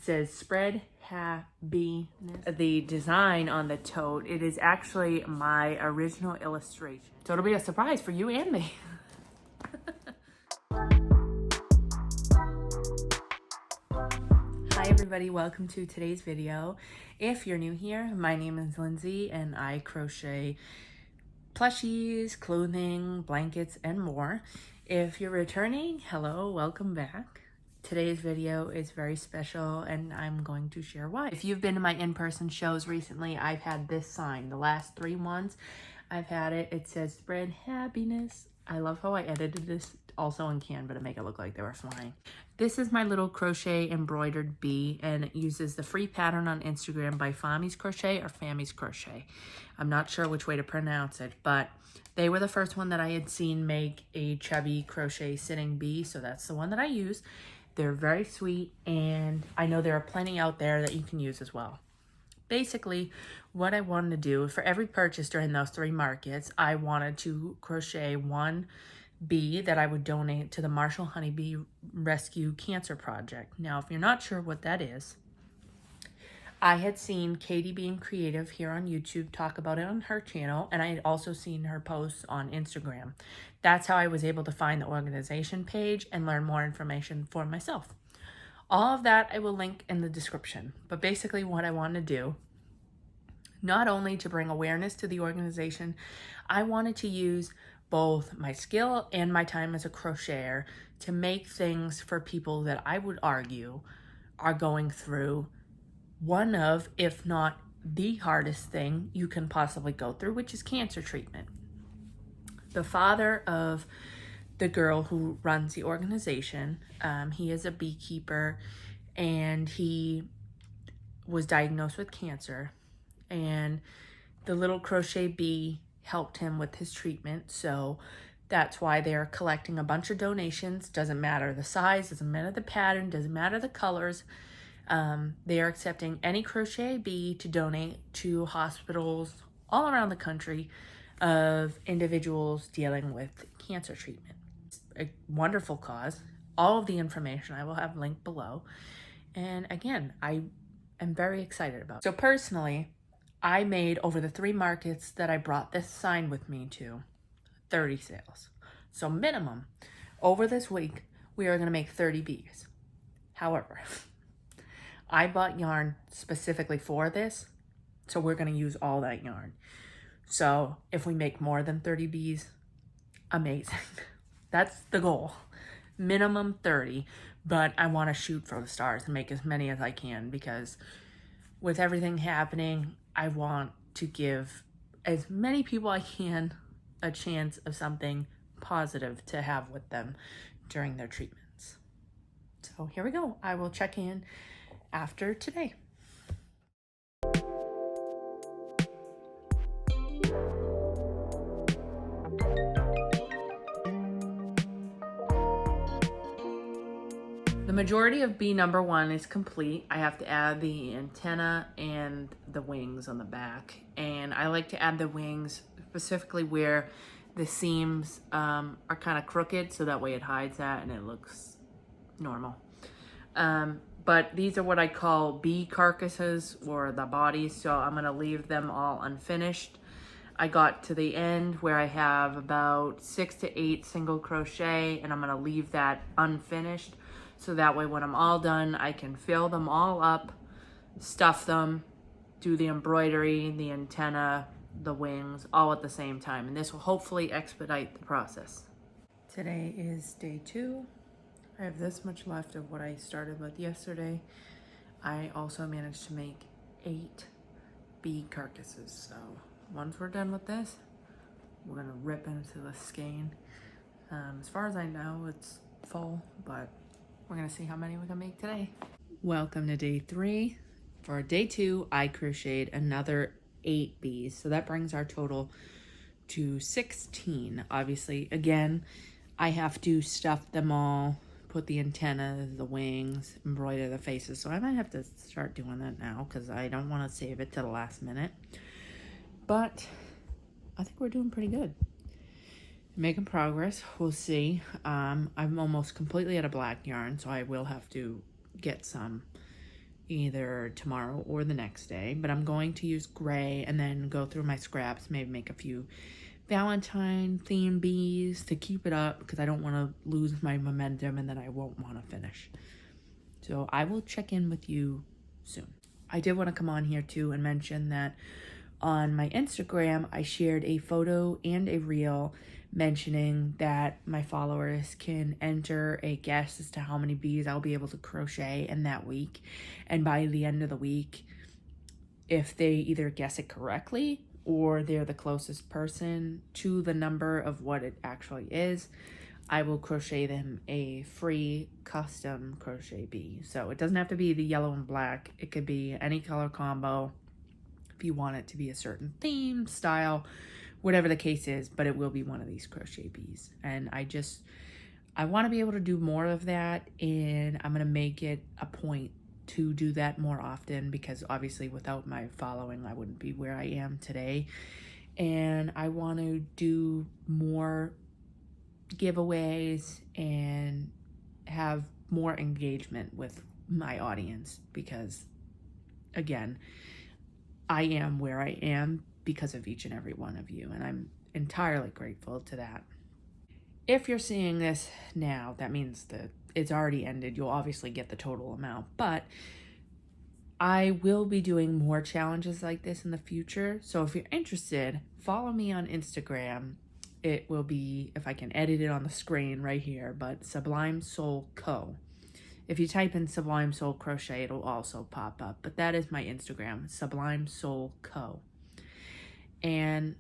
says spread happiness. The design on the tote, it is actually my original illustration. So it'll be a surprise for you and me. Hi everybody, welcome to today's video. If you're new here, my name is Lindsay and I crochet plushies, clothing, blankets, and more. If you're returning, hello, welcome back. Today's video is very special and I'm going to share why. If you've been to my in-person shows recently, I've had this sign. The last 3 months I've had it. It says spread happiness. I love how I edited this also in Canva to make it look like they were flying. This is my little crochet embroidered bee, and it uses the free pattern on Instagram by Fami's Crochet or Fami's Crochet. I'm not sure which way to pronounce it, but they were the first one that I had seen make a chubby crochet sitting bee, so that's the one that I use. They're very sweet, and I know there are plenty out there that you can use as well. Basically, what I wanted to do for every purchase during those 3 markets, I wanted to crochet one bee that I would donate to the Marshall Honeybee Rescue Cancer Project. Now, if you're not sure what that is, I had seen Katie Being Creative here on YouTube talk about it on her channel, and I had also seen her posts on Instagram. That's how I was able to find the organization page and learn more information for myself. All of that I will link in the description. But basically what I want to do, not only to bring awareness to the organization, I wanted to use both my skill and my time as a crocheter to make things for people that I would argue are going through one of, if not the hardest thing you can possibly go through, which is cancer treatment. The father of the girl who runs the organization, he is a beekeeper, and he was diagnosed with cancer, and the little crochet bee helped him with his treatment. So that's why they're collecting a bunch of donations. Doesn't matter the size, doesn't matter the pattern, doesn't matter the colors. They are accepting any crochet bee to donate to hospitals all around the country of individuals dealing with cancer treatment. It's a wonderful cause. All of the information I will have linked below. And again, I am very excited about it. So personally, I made, over the 3 markets that I brought this sign with me to, 30 sales. So minimum, over this week, we are going to make 30 bees. However, I bought yarn specifically for this, so we're going to use all that yarn. So if we make more than 30 bees, amazing. That's the goal. Minimum 30, but I want to shoot for the stars and make as many as I can, because with everything happening, I want to give as many people I can a chance of something positive to have with them during their treatments. So here we go. I will check in after today. The majority of bee number 1 is complete. I have to add the antenna and the wings on the back. And I like to add the wings specifically where the seams are kind of crooked, so that way it hides that and it looks normal. But these are what I call bee carcasses, or the bodies, so I'm going to leave them all unfinished. I got to the end where I have about 6 to 8 single crochet, and I'm going to leave that unfinished, so that way when I'm all done, I can fill them all up, stuff them, do the embroidery, the antenna, the wings, all at the same time, and this will hopefully expedite the process. Today is day 2. I have this much left of what I started with yesterday. I also managed to make 8 bee carcasses. So once we're done with this, we're gonna rip into the skein. As far as I know, it's full, but we're gonna see how many we can make today. Welcome to day 3. For day 2, I crocheted another 8 bees. So that brings our total to 16. Obviously, again, I have to stuff them all, put the antennas, the wings, embroider the faces. So I might have to start doing that now, because I don't want to save it to the last minute. But I think we're doing pretty good. Making progress. We'll see. I'm almost completely out of black yarn, so I will have to get some either tomorrow or the next day, but I'm going to use gray and then go through my scraps, maybe make a few Valentine themed bees to keep it up because I don't want to lose my momentum and then I won't want to finish. So I will check in with you soon. I did want to come on here too and mention that on my Instagram, I shared a photo and a reel mentioning that my followers can enter a guess as to how many bees I'll be able to crochet in that week. And by the end of the week, if they either guess it correctly or they're the closest person to the number of what it actually is, I will crochet them a free custom crochet bee. So it doesn't have to be the yellow and black. It could be any color combo if you want it to be a certain theme, style, whatever the case is, but it will be one of these crochet bees. And I want to be able to do more of that, and I'm going to make it a point to do that more often because obviously without my following, I wouldn't be where I am today. And I want to do more giveaways and have more engagement with my audience because, again, I am where I am because of each and every one of you, and I'm entirely grateful to that. If you're seeing this now, that means that it's already ended. You'll obviously get the total amount, but I will be doing more challenges like this in the future. So if you're interested, follow me on Instagram. It will be, if I can edit it on the screen right here, but Sublime Soul Co. If you type in Sublime Soul Crochet, it'll also pop up. But that is my Instagram, Sublime Soul Co. And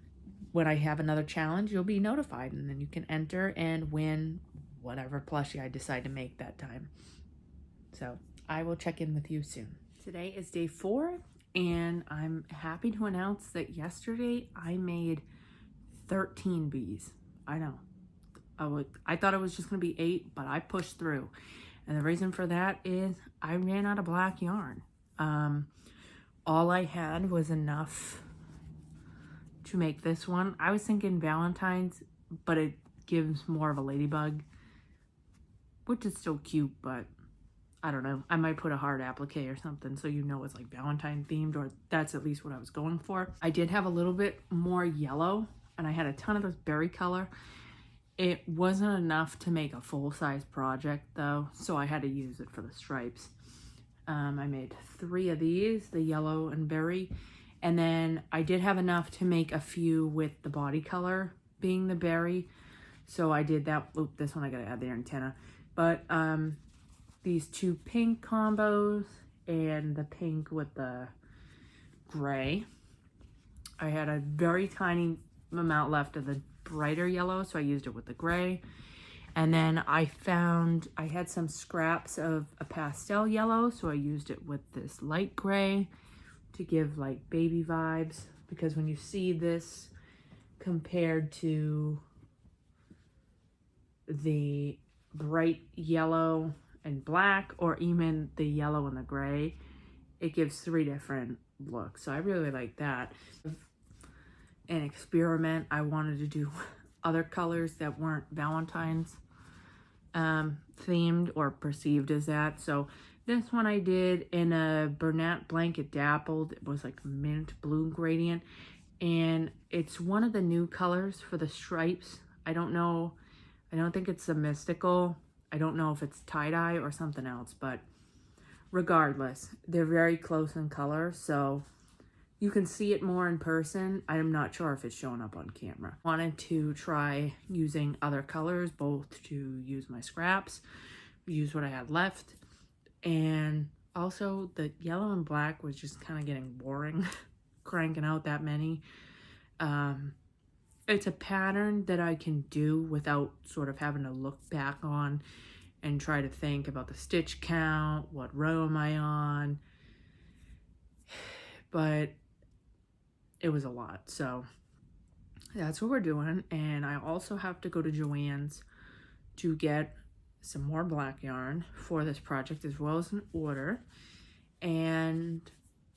when I have another challenge, you'll be notified. And then you can enter and win whatever plushie I decide to make that time. So I will check in with you soon. Today is day 4. And I'm happy to announce that yesterday I made 13 bees. I know. I thought it was just going to be 8, but I pushed through. And the reason for that is I ran out of black yarn. All I had was enough to make this one. I was thinking Valentine's, but it gives more of a ladybug, which is still cute, but I don't know. I might put a heart applique or something so you know it's like Valentine themed, or that's at least what I was going for. I did have a little bit more yellow, and I had a ton of this berry color. It wasn't enough to make a full-size project though, so I had to use it for the stripes. I made 3 of these, the yellow and berry, and then I did have enough to make a few with the body color being the berry, so I did that. Oop, this one I gotta add the antenna. But these 2 pink combos and the pink with the gray. I had a very tiny amount left of the brighter yellow, so I used it with the gray. And then I had some scraps of a pastel yellow, so I used it with this light gray to give like baby vibes, because when you see this compared to the bright yellow and black, or even the yellow and the gray, it gives 3 different looks. So I really like that. An experiment, I wanted to do other colors that weren't Valentine's themed or perceived as that. So this one I did in a Bernat Blanket Dappled. It was like mint blue gradient, and it's one of the new colors for the stripes. I don't know, I don't think it's the Mystical. I don't know if it's tie-dye or something else, but regardless, they're very close in color, so you can see it more in person. I'm not sure if it's showing up on camera. Wanted to try using other colors, both to use my scraps, use what I had left, and also the yellow and black was just kind of getting boring, cranking out that many. It's a pattern that I can do without sort of having to look back on and try to think about the stitch count, what row am I on, but it was a lot. So that's what we're doing. And I also have to go to Joann's to get some more black yarn for this project, as well as an order and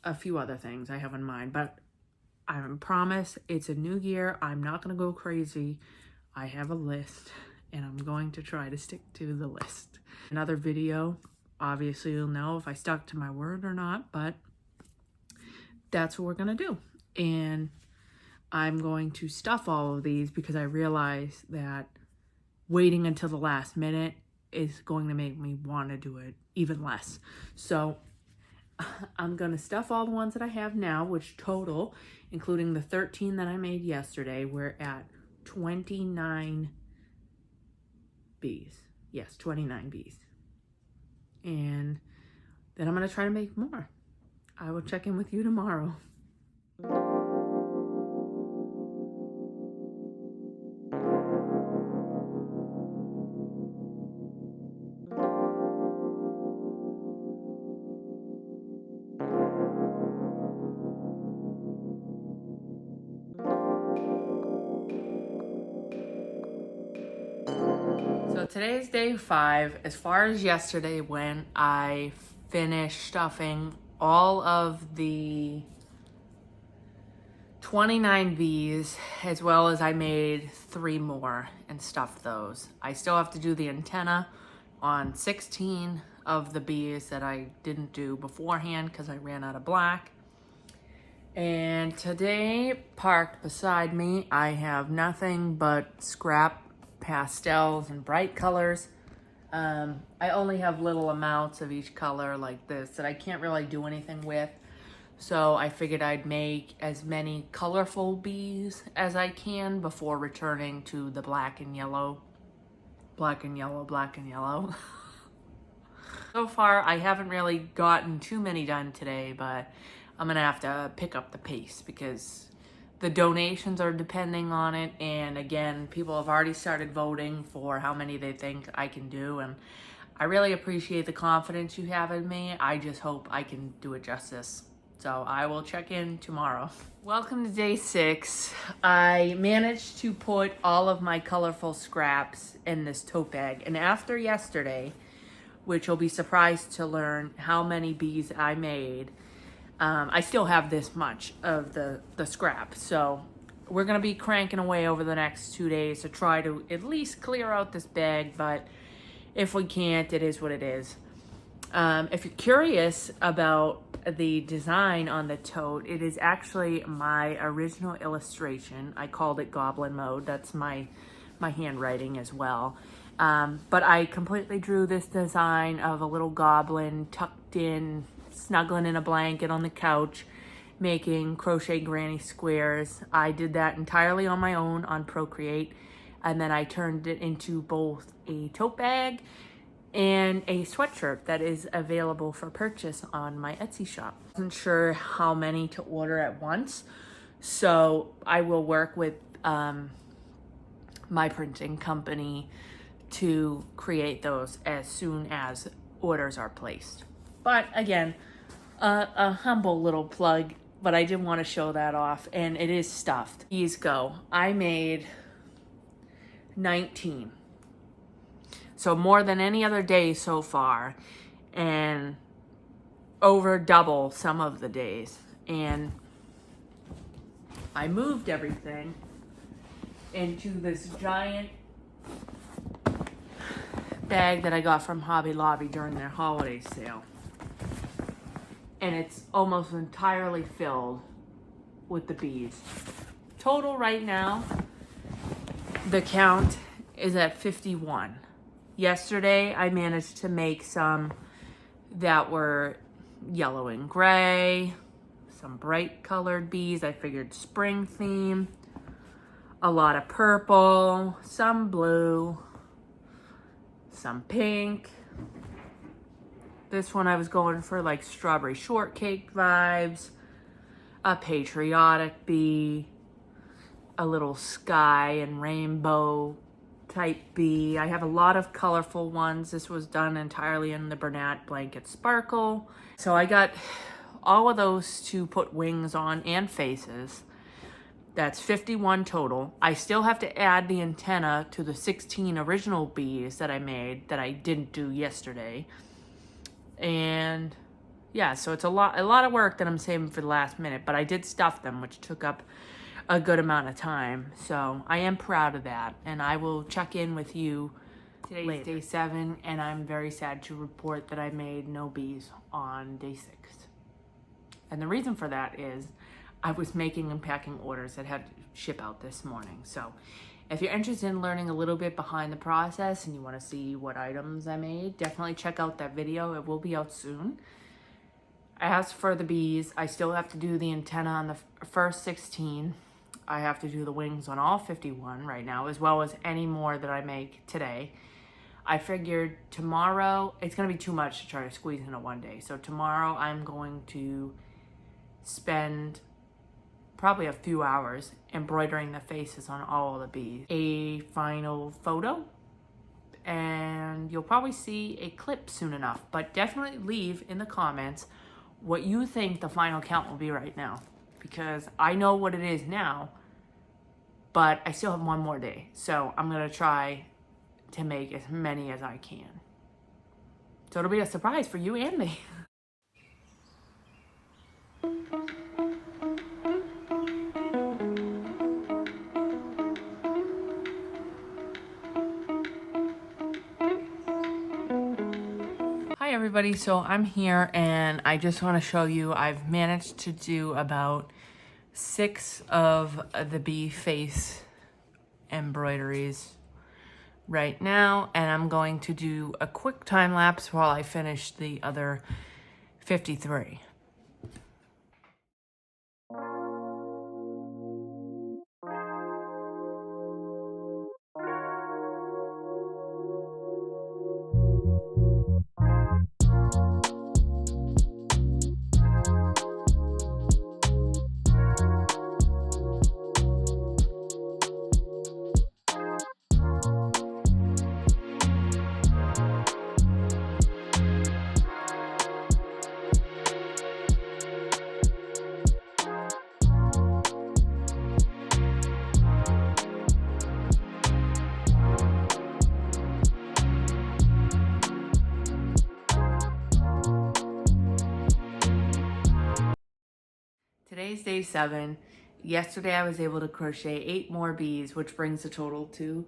a few other things I have in mind. But I promise it's a new year. I'm not going to go crazy. I have a list and I'm going to try to stick to the list. Another video obviously you'll know if I stuck to my word or not, but that's what we're gonna do. And I'm going to stuff all of these because I realize that waiting until the last minute is going to make me want to do it even less. So I'm going to stuff all the ones that I have now, which total, including the 13 that I made yesterday, we're at 29 bees. Yes, 29 bees. And then I'm going to try to make more. I will check in with you tomorrow. So today's day 5. As far as yesterday went, I finished stuffing all of the 29 bees, as well as I made 3 more and stuffed those. I still have to do the antenna on 16 of the bees that I didn't do beforehand because I ran out of black. And today, parked beside me, I have nothing but scrap pastels and bright colors. I only have little amounts of each color like this that I can't really do anything with. So I figured I'd make as many colorful bees as I can before returning to the black and yellow. Black and yellow, black and yellow. So far, I haven't really gotten too many done today, but I'm gonna have to pick up the pace because the donations are depending on it. And again, people have already started voting for how many they think I can do. And I really appreciate the confidence you have in me. I just hope I can do it justice. So I will check in tomorrow. Welcome to day 6. I managed to put all of my colorful scraps in this tote bag. And after yesterday, which you'll be surprised to learn how many bees I made, I still have this much of the scrap. So we're going to be cranking away over the next 2 days to try to at least clear out this bag. But if we can't, it is what it is. If you're curious about the design on the tote, it is actually my original illustration. I called it Goblin Mode. That's my handwriting as well. But I completely drew this design of a little goblin tucked in, snuggling in a blanket on the couch, making crochet granny squares. I did that entirely on my own on Procreate, and then I turned it into both a tote bag and a sweatshirt that is available for purchase on my Etsy shop. I wasn't sure how many to order at once, so I will work with my printing company to create those as soon as orders are placed. But again, a humble little plug, but I did want to show that off, and it is stuffed. These go. I made 19. So more than any other day so far, and over double some of the days. And I moved everything into this giant bag that I got from Hobby Lobby during their holiday sale. And it's almost entirely filled with the bees. Total right now, the count is at 51. Yesterday, I managed to make some that were yellow and gray, some bright colored bees. I figured spring theme, a lot of purple, some blue, some pink. This one I was going for like strawberry shortcake vibes, a patriotic bee, a little sky and rainbow type bee. I have a lot of colorful ones. This was done entirely in the Bernat Blanket Sparkle. So I got all of those to put wings on and faces. That's 51 total. I still have to add the antenna to the 16 original bees that I made that I didn't do yesterday. And yeah, so it's a lot of work that I'm saving for the last minute, but I did stuff them, which took up a good amount of time. So I am proud of that, and I will check in with you Today's later. day 7, and I'm very sad to report that I made no bees on day 6. And the reason for that is I was making and packing orders that had to ship out this morning. So if you're interested in learning a little bit behind the process and you want to see what items I made, definitely check out that video. It will be out soon. As for the bees, I still have to do the antenna on the first 16. I have to do the wings on all 51 right now, as well as any more that I make today. I figured tomorrow, it's going to be too much to try to squeeze into one day. So tomorrow I'm going to spend probably a few hours embroidering the faces on all the bees. A final photo, and you'll probably see a clip soon enough. But definitely leave in the comments what you think the final count will be right now. Because I know what it is now, but I still have one more day. So I'm going to try to make as many as I can. So it'll be a surprise for you and me. Hi everybody, so I'm here and I just want to show you I've managed to do about 6 of the bee face embroideries right now, and I'm going to do a quick time lapse while I finish the other 53. Today's day 7. Yesterday I was able to crochet 8 more bees, which brings the total to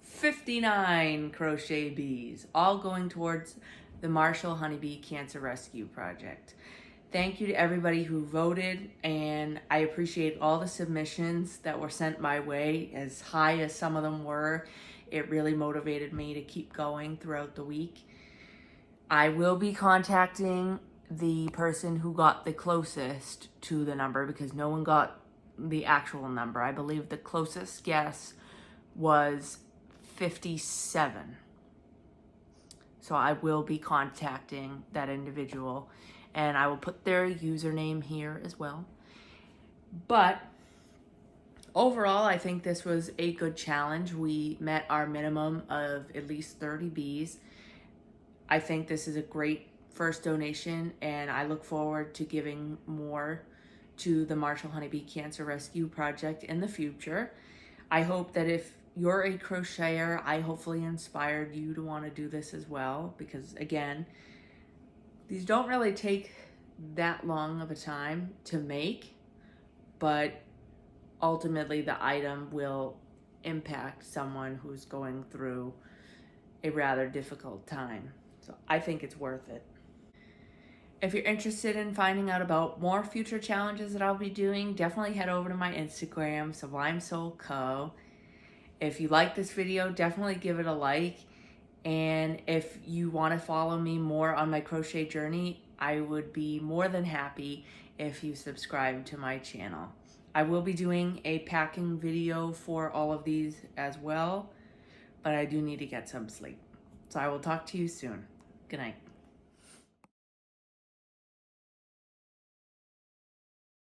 59 crochet bees, all going towards the Marshall Honeybee Cancer Rescue Project. Thank you to everybody who voted, and I appreciate all the submissions that were sent my way. As high as some of them were, it really motivated me to keep going throughout the week. I will be contacting the person who got the closest to the number, because no one got the actual number. I believe the closest guess was 57. So I will be contacting that individual, and I will put their username here as well. But overall, I think this was a good challenge. We met our minimum of at least 30 bees. I think this is a great first donation, and I look forward to giving more to the Marshall Honeybee Cancer Rescue Project in the future. I hope that if you're a crocheter, I hopefully inspired you to want to do this as well, because again, these don't really take that long of a time to make, but ultimately the item will impact someone who's going through a rather difficult time. So I think it's worth it. If you're interested in finding out about more future challenges that I'll be doing, definitely head over to my Instagram, Sublime Soul Co. If you like this video, definitely give it a like. And if you want to follow me more on my crochet journey, I would be more than happy if you subscribe to my channel. I will be doing a packing video for all of these as well, but I do need to get some sleep. So I will talk to you soon. Good night.